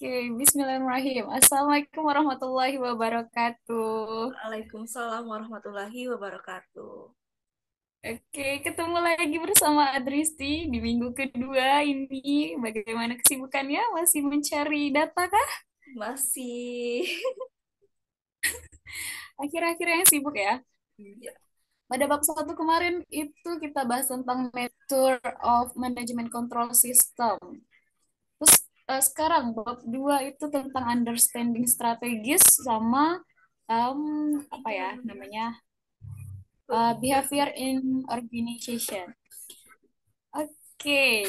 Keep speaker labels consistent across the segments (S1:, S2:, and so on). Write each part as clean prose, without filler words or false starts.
S1: Oke, Bismillahirrahmanirrahim. Assalamualaikum warahmatullahi wabarakatuh.
S2: Waalaikumsalam warahmatullahi wabarakatuh.
S1: Oke, ketemu lagi bersama Adristi di minggu kedua ini. Bagaimana kesibukannya? Masih mencari data kah?
S2: Masih.
S1: Akhir-akhir yang sibuk ya.
S2: Iya.
S1: Pada bab satu kemarin itu kita bahas tentang Nature of Management Control System. Terus sekarang bab dua itu tentang understanding strategis sama apa
S2: Tiga.
S1: ya namanya behavior
S2: Behavior.
S1: in organization. Oke,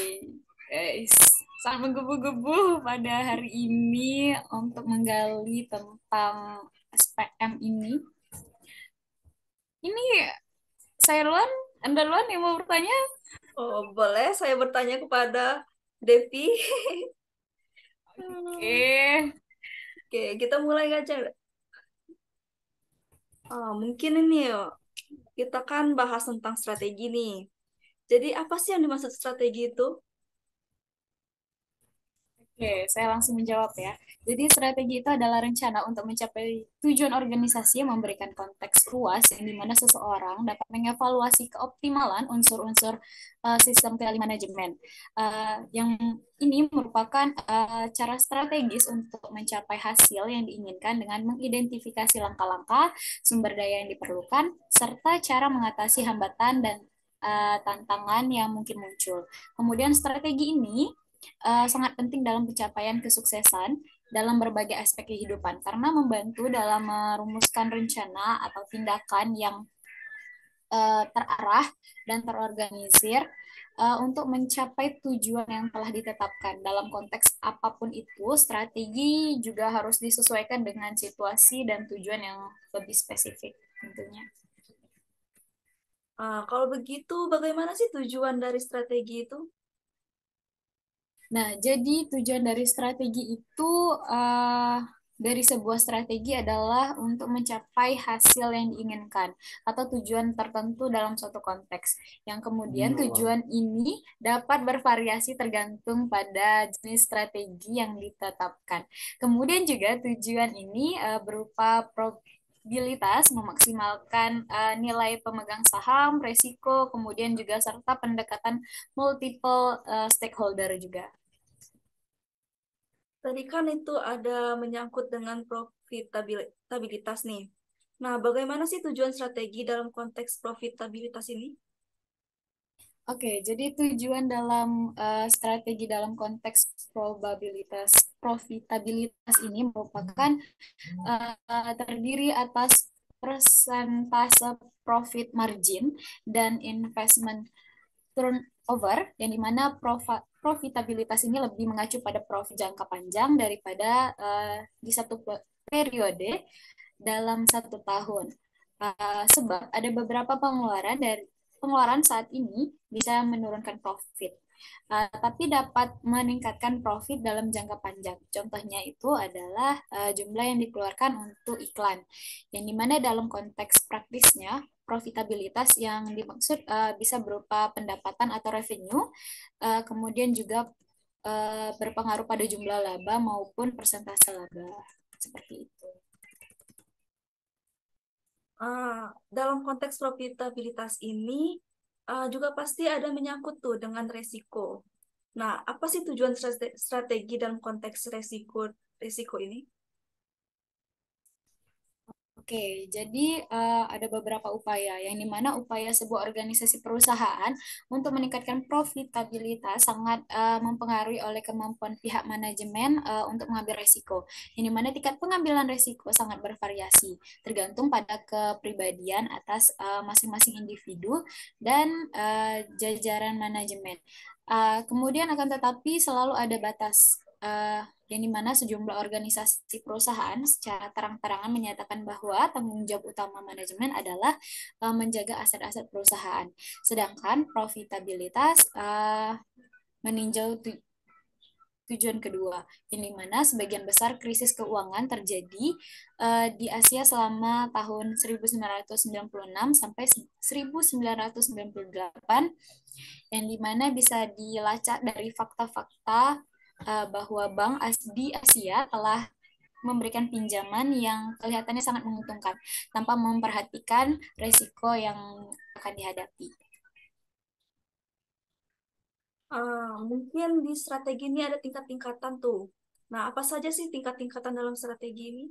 S1: guys, sangat menggebu-gebu pada hari ini untuk menggali tentang SPM ini. Ini saya duluan, Anda duluan yang mau bertanya?
S2: Oh, boleh saya bertanya kepada Devi? Hmm,
S1: Oke,
S2: Oke, kita mulai aja. Mungkin ini ya, kita kan bahas tentang strategi nih. Jadi apa sih yang dimaksud strategi itu?
S1: Oke, saya langsung menjawab ya. Jadi strategi itu adalah rencana untuk mencapai tujuan organisasi yang memberikan konteks luas yang dimana seseorang dapat mengevaluasi keoptimalan unsur-unsur sistem kendali manajemen. Yang ini merupakan cara strategis untuk mencapai hasil yang diinginkan dengan mengidentifikasi langkah-langkah, sumber daya yang diperlukan, serta cara mengatasi hambatan dan tantangan yang mungkin muncul. Kemudian strategi ini sangat penting dalam pencapaian kesuksesan dalam berbagai aspek kehidupan karena membantu dalam merumuskan rencana atau tindakan yang terarah dan terorganisir untuk mencapai tujuan yang telah ditetapkan. Dalam konteks apapun itu, strategi juga harus disesuaikan dengan situasi dan tujuan yang lebih spesifik tentunya.
S2: Kalau begitu, bagaimana sih tujuan dari strategi itu?
S1: Nah, jadi tujuan dari strategi itu uh, dari sebuah strategi adalah untuk mencapai hasil yang diinginkan atau tujuan tertentu dalam suatu konteks. Yang kemudian tujuan ini dapat bervariasi tergantung pada jenis strategi yang ditetapkan. Kemudian juga tujuan ini berupa probabilitas memaksimalkan nilai pemegang saham, resiko, kemudian juga serta pendekatan multiple stakeholder juga.
S2: Tadi kan itu ada menyangkut dengan profitabilitas nih. Nah, bagaimana sih tujuan strategi dalam konteks profitabilitas ini?
S1: Oke, jadi tujuan dalam strategi dalam konteks probabilitas profitabilitas ini merupakan terdiri atas persentase profit margin dan investment turnover, yang dimana profitabilitas ini lebih mengacu pada profit jangka panjang daripada di satu periode dalam satu tahun. Sebab ada beberapa pengeluaran saat ini bisa menurunkan profit, tapi dapat meningkatkan profit dalam jangka panjang. Contohnya itu adalah jumlah yang dikeluarkan untuk iklan, yang dimana dalam konteks praktisnya profitabilitas yang dimaksud bisa berupa pendapatan atau revenue, kemudian juga berpengaruh pada jumlah laba maupun persentase laba. Seperti itu.
S2: Dalam konteks profitabilitas ini juga pasti ada menyangkut tuh dengan resiko. Nah, apa sih tujuan strategi dalam konteks resiko resiko ini?
S1: Oke, jadi ada beberapa upaya, yang dimana upaya sebuah organisasi perusahaan untuk meningkatkan profitabilitas sangat mempengaruhi oleh kemampuan pihak manajemen untuk mengambil resiko, yang dimana tingkat pengambilan resiko sangat bervariasi, tergantung pada kepribadian atas masing-masing individu dan jajaran manajemen. Kemudian akan tetapi selalu ada batas, yang dimana sejumlah organisasi perusahaan secara terang-terangan menyatakan bahwa tanggung jawab utama manajemen adalah menjaga aset-aset perusahaan. Sedangkan profitabilitas meninjau tujuan kedua, yang dimana sebagian besar krisis keuangan terjadi di Asia selama tahun 1996 sampai 1998, yang dimana bisa dilacak dari fakta-fakta bahwa bank di Asia telah memberikan pinjaman yang kelihatannya sangat menguntungkan tanpa memperhatikan risiko yang akan dihadapi.
S2: Mungkin di strategi ini ada tingkat-tingkatan tuh. Nah, apa saja sih tingkat-tingkatan dalam strategi ini?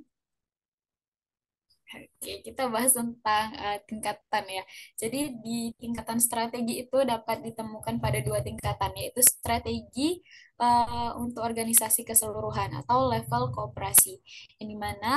S1: Oke, kita bahas tentang tingkatan ya. Jadi di tingkatan strategi itu dapat ditemukan pada dua tingkatan, yaitu strategi untuk organisasi keseluruhan atau level kooperasi. Yang dimana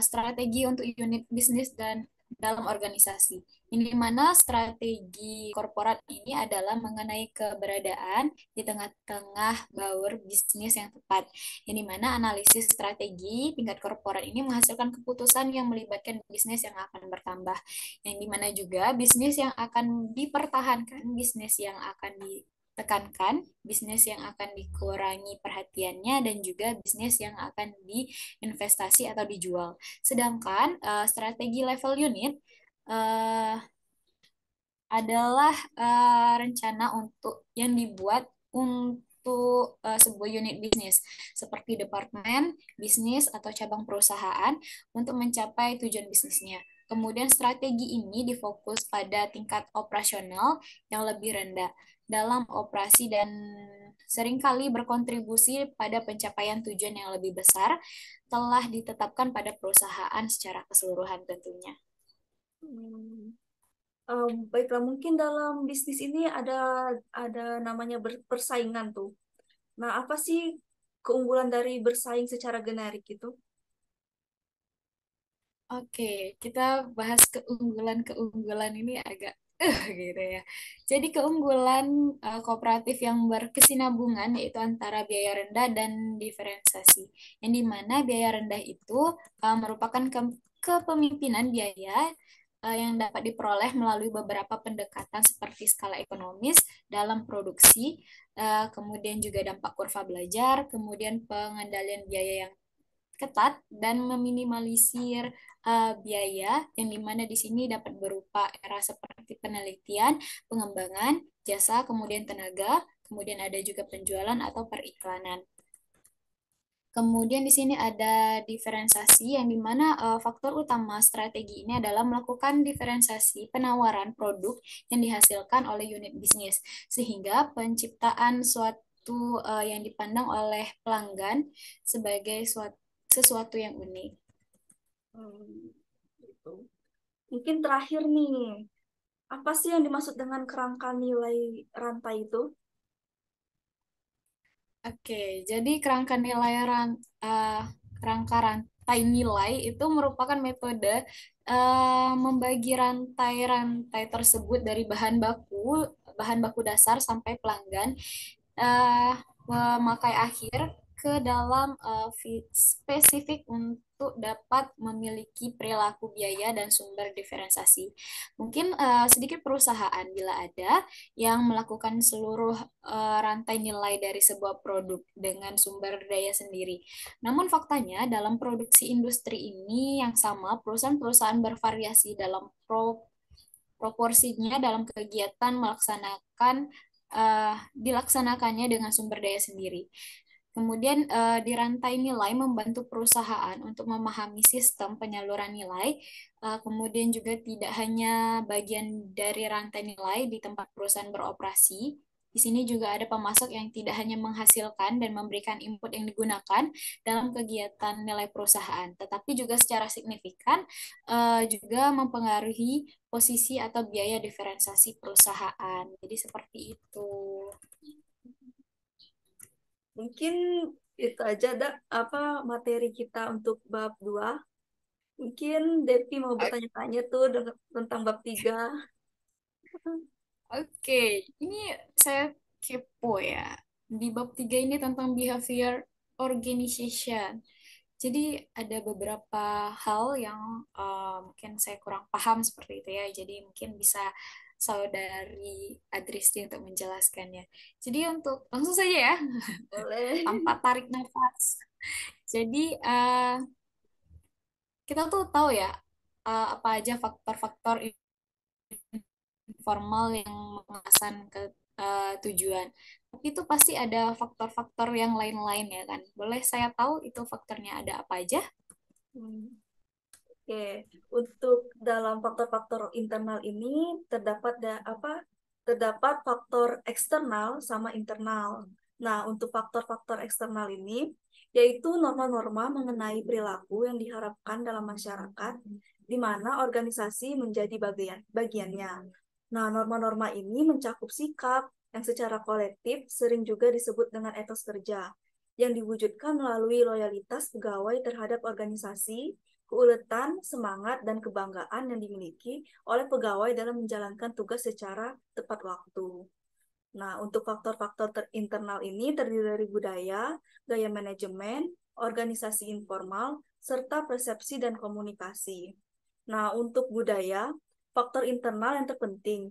S1: strategi untuk unit bisnis dan dalam organisasi. Ini mana strategi korporat ini adalah mengenai keberadaan di tengah-tengah baur bisnis yang tepat, yang dimana analisis strategi tingkat korporat ini menghasilkan keputusan yang melibatkan bisnis yang akan bertambah, yang dimana juga bisnis yang akan dipertahankan, bisnis yang akan ditekankan, bisnis yang akan dikurangi perhatiannya, dan juga bisnis yang akan diinvestasi atau dijual. Sedangkan strategi level unit uh, adalah rencana untuk yang dibuat untuk sebuah unit bisnis seperti departemen bisnis atau cabang perusahaan untuk mencapai tujuan bisnisnya. Kemudian strategi ini difokus pada tingkat operasional yang lebih rendah dalam operasi dan seringkali berkontribusi pada pencapaian tujuan yang lebih besar telah ditetapkan pada perusahaan secara keseluruhan tentunya.
S2: Hmm, Baiklah, mungkin dalam bisnis ini ada namanya persaingan tuh. Nah, apa sih keunggulan dari bersaing secara generik itu?
S1: Oke, kita bahas keunggulan-keunggulan ini agak gitu ya. Jadi keunggulan kooperatif yang berkesinambungan yaitu antara biaya rendah dan diferensiasi. Yang dimana biaya rendah itu merupakan kepemimpinan biaya yang dapat diperoleh melalui beberapa pendekatan seperti skala ekonomis dalam produksi, kemudian juga dampak kurva belajar, kemudian pengendalian biaya yang ketat dan meminimalisir biaya yang dimana di sini dapat berupa era seperti penelitian, pengembangan, jasa, kemudian tenaga, kemudian ada juga penjualan atau periklanan. Kemudian di sini ada diferensiasi yang dimana faktor utama strategi ini adalah melakukan diferensiasi penawaran produk yang dihasilkan oleh unit bisnis sehingga penciptaan suatu yang dipandang oleh pelanggan sebagai sesuatu yang unik.
S2: Hmm, gitu. Mungkin terakhir nih, apa sih yang dimaksud dengan kerangka nilai rantai itu?
S1: Oke, jadi eh, kerangka rantai nilai itu merupakan metode membagi rantai-rantai tersebut dari bahan baku dasar sampai pelanggan eh, memakai akhir ke dalam spesifik untuk dapat memiliki perilaku biaya dan sumber diferensiasi. Mungkin sedikit perusahaan bila ada yang melakukan seluruh rantai nilai dari sebuah produk dengan sumber daya sendiri. Namun faktanya dalam produksi industri ini yang sama, perusahaan-perusahaan bervariasi dalam proporsinya dalam kegiatan dilaksanakannya dengan sumber daya sendiri. Kemudian di rantai nilai membantu perusahaan untuk memahami sistem penyaluran nilai. Kemudian juga tidak hanya bagian dari rantai nilai di tempat perusahaan beroperasi. Di sini juga ada pemasok yang tidak hanya menghasilkan dan memberikan input yang digunakan dalam kegiatan nilai perusahaan, tetapi juga secara signifikan juga mempengaruhi posisi atau biaya diferensiasi perusahaan. Jadi seperti itu.
S2: Mungkin itu aja apa materi kita untuk bab 2. Mungkin Devi mau bertanya-tanya tuh tentang bab 3.
S1: Oke, ini saya kepo ya. Di bab 3 ini tentang behavior organization. Jadi ada beberapa hal yang mungkin saya kurang paham seperti itu ya. Jadi mungkin bisa saudari Adristi untuk menjelaskannya. Jadi untuk langsung saja ya,
S2: Boleh.
S1: tanpa tarik nafas. Jadi kita tuh tahu ya apa aja faktor-faktor informal yang mengesan tujuan. Tapi itu pasti ada faktor-faktor yang lain-lain ya kan. Boleh saya tahu itu faktornya ada apa aja?
S2: Hmm. Oke, untuk dalam faktor-faktor internal ini terdapat terdapat faktor eksternal sama internal. Nah, untuk faktor-faktor eksternal ini yaitu norma-norma mengenai perilaku yang diharapkan dalam masyarakat di mana organisasi menjadi bagiannya. Nah, norma-norma ini mencakup sikap yang secara kolektif sering juga disebut dengan etos kerja yang diwujudkan melalui loyalitas pegawai terhadap organisasi, keuletan, semangat, dan kebanggaan yang dimiliki oleh pegawai dalam menjalankan tugas secara tepat waktu. Nah, untuk faktor-faktor internal ini terdiri dari budaya, gaya manajemen, organisasi informal, serta persepsi dan komunikasi. Nah, untuk budaya, faktor internal yang terpenting,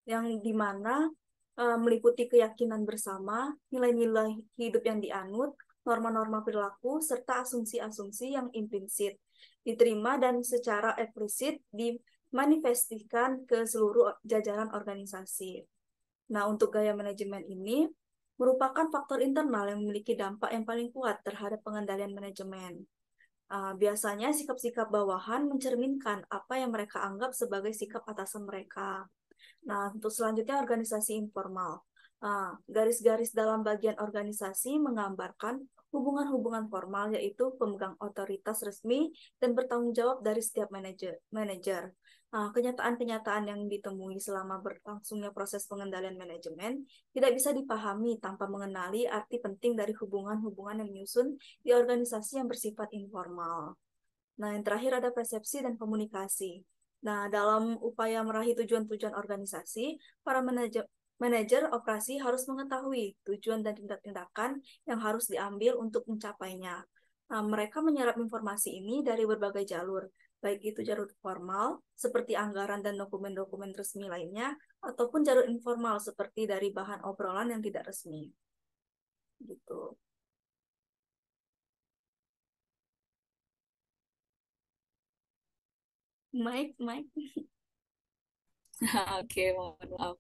S2: yang dimana meliputi keyakinan bersama, nilai-nilai hidup yang dianut, norma-norma perilaku, serta asumsi-asumsi yang implisit, diterima dan secara eksplisit dimanifestasikan ke seluruh jajaran organisasi. Nah, untuk gaya manajemen ini merupakan faktor internal yang memiliki dampak yang paling kuat terhadap pengendalian manajemen. Biasanya sikap-sikap bawahan mencerminkan apa yang mereka anggap sebagai sikap atasan mereka. Nah, untuk selanjutnya organisasi informal. Garis-garis dalam bagian organisasi menggambarkan hubungan-hubungan formal yaitu pemegang otoritas resmi dan bertanggung jawab dari setiap manajer. Kenyataan-kenyataan yang ditemui selama berlangsungnya proses pengendalian manajemen tidak bisa dipahami tanpa mengenali arti penting dari hubungan-hubungan yang menyusun di organisasi yang bersifat informal. Nah, yang terakhir ada persepsi dan komunikasi. Nah, dalam upaya meraih tujuan-tujuan organisasi, para manajer operasi harus mengetahui tujuan dan tindak-tindakan yang harus diambil untuk mencapainya. Nah, mereka menyerap informasi ini dari berbagai jalur, baik itu jalur formal, seperti anggaran dan dokumen-dokumen resmi lainnya, ataupun jalur informal, seperti dari bahan obrolan yang tidak resmi. Gitu. Mike.
S1: Oke, mohon maaf.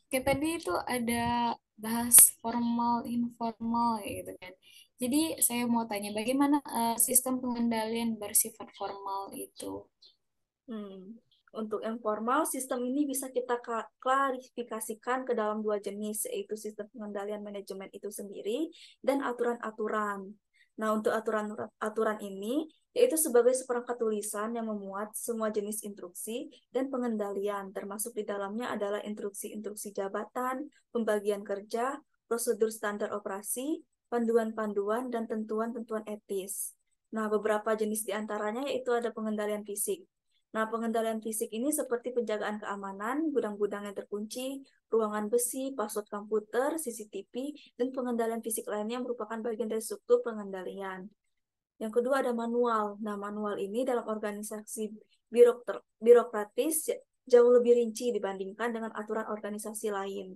S1: Oke, tadi itu ada bahas formal, informal gitu kan. Jadi saya mau tanya bagaimana sistem pengendalian bersifat formal itu?
S2: Hmm. Untuk yang formal, sistem ini bisa kita klarifikasikan ke dalam dua jenis, yaitu sistem pengendalian manajemen itu sendiri dan aturan-aturan. Nah, untuk aturan ini, yaitu sebagai seperangkat tulisan yang memuat semua jenis instruksi dan pengendalian, termasuk di dalamnya adalah instruksi-instruksi jabatan, pembagian kerja, prosedur standar operasi, panduan-panduan, dan tentuan-tentuan etis. Nah, beberapa jenis di antaranya yaitu ada pengendalian fisik. Nah, pengendalian fisik ini seperti penjagaan keamanan, gudang-gudang yang terkunci, ruangan besi, password komputer, CCTV, dan pengendalian fisik lainnya merupakan bagian dari struktur pengendalian. Yang kedua ada manual. Nah, manual ini dalam organisasi birokratis jauh lebih rinci dibandingkan dengan aturan organisasi lain,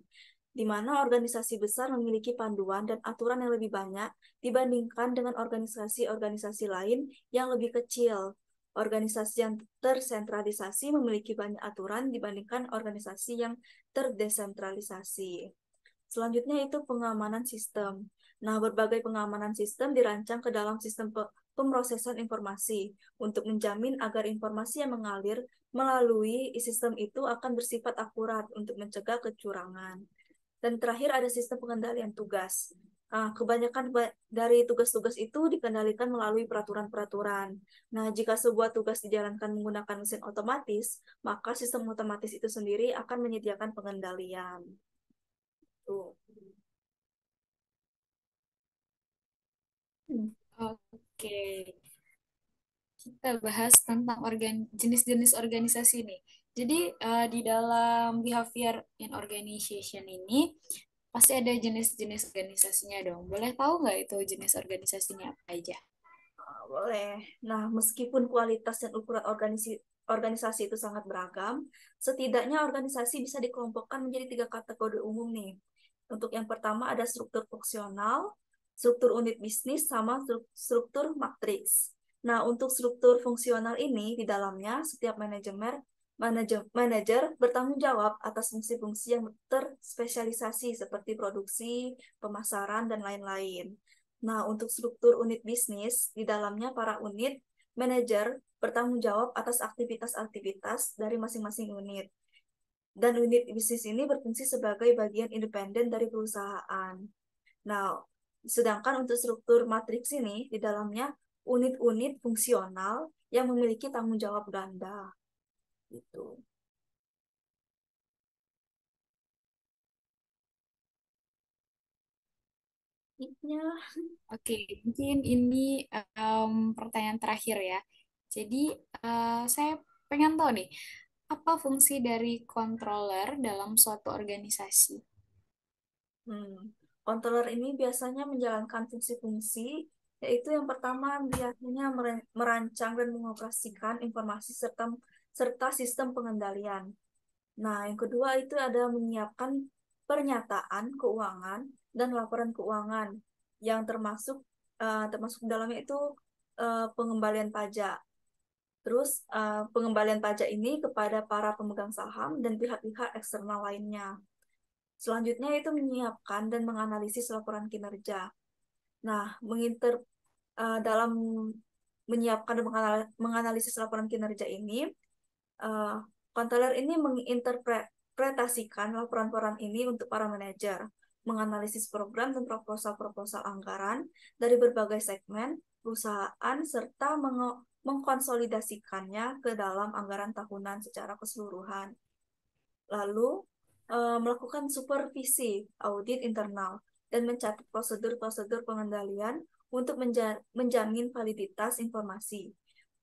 S2: di mana organisasi besar memiliki panduan dan aturan yang lebih banyak dibandingkan dengan organisasi-organisasi lain yang lebih kecil. Organisasi yang tersentralisasi memiliki banyak aturan dibandingkan organisasi yang terdesentralisasi. Selanjutnya itu pengamanan sistem. Nah, berbagai pengamanan sistem dirancang ke dalam sistem pemrosesan informasi untuk menjamin agar informasi yang mengalir melalui sistem itu akan bersifat akurat untuk mencegah kecurangan. Dan terakhir ada sistem pengendalian tugas. Kebanyakan dari tugas-tugas itu dikendalikan melalui peraturan-peraturan. Nah, jika sebuah tugas dijalankan menggunakan mesin otomatis, maka sistem otomatis itu sendiri akan menyediakan pengendalian. Tuh.
S1: Oke, kita bahas tentang jenis-jenis organisasi nih. Jadi di dalam behavior in organization ini pasti ada jenis-jenis organisasinya dong. Boleh tahu nggak itu jenis organisasinya apa aja?
S2: Boleh. Nah, meskipun kualitas dan ukuran organisasi itu sangat beragam, setidaknya organisasi bisa dikelompokkan menjadi tiga kategori umum nih. Untuk yang pertama ada struktur fungsional, struktur unit bisnis, sama struktur matriks. Nah, untuk struktur fungsional ini, di dalamnya setiap manajemen Manajer bertanggung jawab atas fungsi-fungsi yang terspesialisasi seperti produksi, pemasaran, dan lain-lain. Nah, untuk struktur unit bisnis, di dalamnya para unit manajer bertanggung jawab atas aktivitas-aktivitas dari masing-masing unit. Dan unit bisnis ini berfungsi sebagai bagian independen dari perusahaan. Nah, sedangkan untuk struktur matriks ini, di dalamnya unit-unit fungsional yang memiliki tanggung jawab ganda. Gitu. Iya.
S1: Oke, mungkin ini pertanyaan terakhir ya. Jadi, saya pengen tahu nih, apa fungsi dari controller dalam suatu organisasi?
S2: Controller ini biasanya menjalankan fungsi-fungsi, yaitu yang pertama biasanya merancang dan mengoperasikan informasi serta serta sistem pengendalian. Nah, yang kedua itu ada menyiapkan pernyataan keuangan dan laporan keuangan yang termasuk dalamnya itu pengembalian pajak. Terus pengembalian pajak ini kepada para pemegang saham dan pihak-pihak eksternal lainnya. Selanjutnya itu menyiapkan dan menganalisis laporan kinerja. Nah, dalam menyiapkan dan menganalisis laporan kinerja ini, uh, konselor ini menginterpretasikan laporan-laporan ini untuk para manajer, menganalisis program dan proposal-proposal anggaran dari berbagai segmen perusahaan serta mengkonsolidasikannya ke dalam anggaran tahunan secara keseluruhan. Lalu melakukan supervisi audit internal dan mencatat prosedur-prosedur pengendalian untuk menjamin validitas informasi.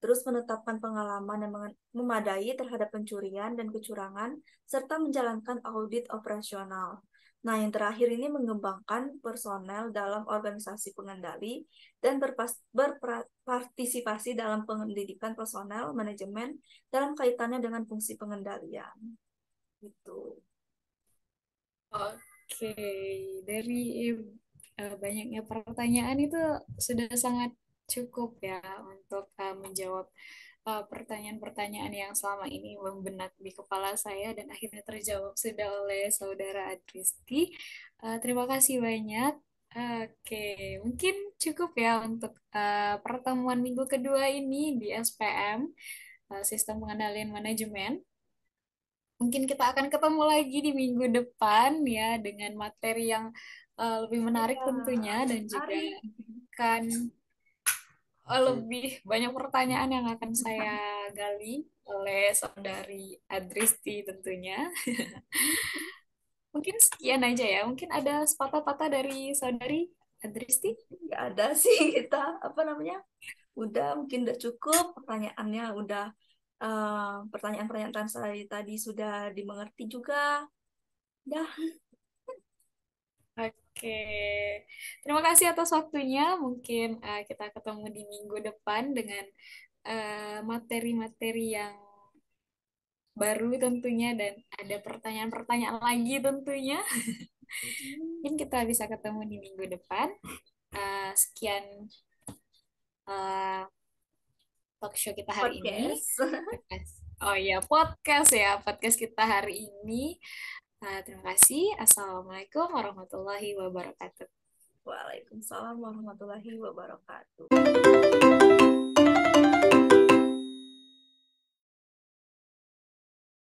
S2: Terus menetapkan pengalaman yang memadai terhadap pencurian dan kecurangan, serta menjalankan audit operasional. Nah, yang terakhir ini mengembangkan personel dalam organisasi pengendali dan berpartisipasi dalam pendidikan personel manajemen dalam kaitannya dengan fungsi pengendalian. Gitu.
S1: Oke, dari banyaknya pertanyaan itu sudah sangat cukup ya untuk menjawab pertanyaan-pertanyaan yang selama ini membenak di kepala saya dan akhirnya terjawab sudah oleh saudara Adristi. Terima kasih banyak. Oke, mungkin cukup ya untuk pertemuan minggu kedua ini di SPM, Sistem Pengendalian Manajemen. Mungkin kita akan ketemu lagi di minggu depan ya dengan materi yang lebih menarik
S2: Iya,
S1: tentunya dan juga
S2: menarik.
S1: akan lebih banyak pertanyaan yang akan saya gali oleh saudari Adristi tentunya. Mungkin sekian aja ya. Mungkin ada sepatah-patah dari saudari Adristi.
S2: Nggak ada sih kita apa namanya? Udah mungkin udah cukup pertanyaannya udah pertanyaan-pertanyaan saya tadi sudah dimengerti juga. Dah,
S1: Oke, terima kasih atas waktunya. Mungkin kita ketemu di minggu depan dengan materi-materi yang baru tentunya dan ada pertanyaan-pertanyaan lagi tentunya. Mungkin kita bisa ketemu di minggu depan. Sekian uh, talk show kita hari ini.
S2: podcast.
S1: Oh iya, podcast ya, podcast kita hari ini. Terima kasih. Assalamualaikum warahmatullahi wabarakatuh.
S2: Waalaikumsalam warahmatullahi wabarakatuh.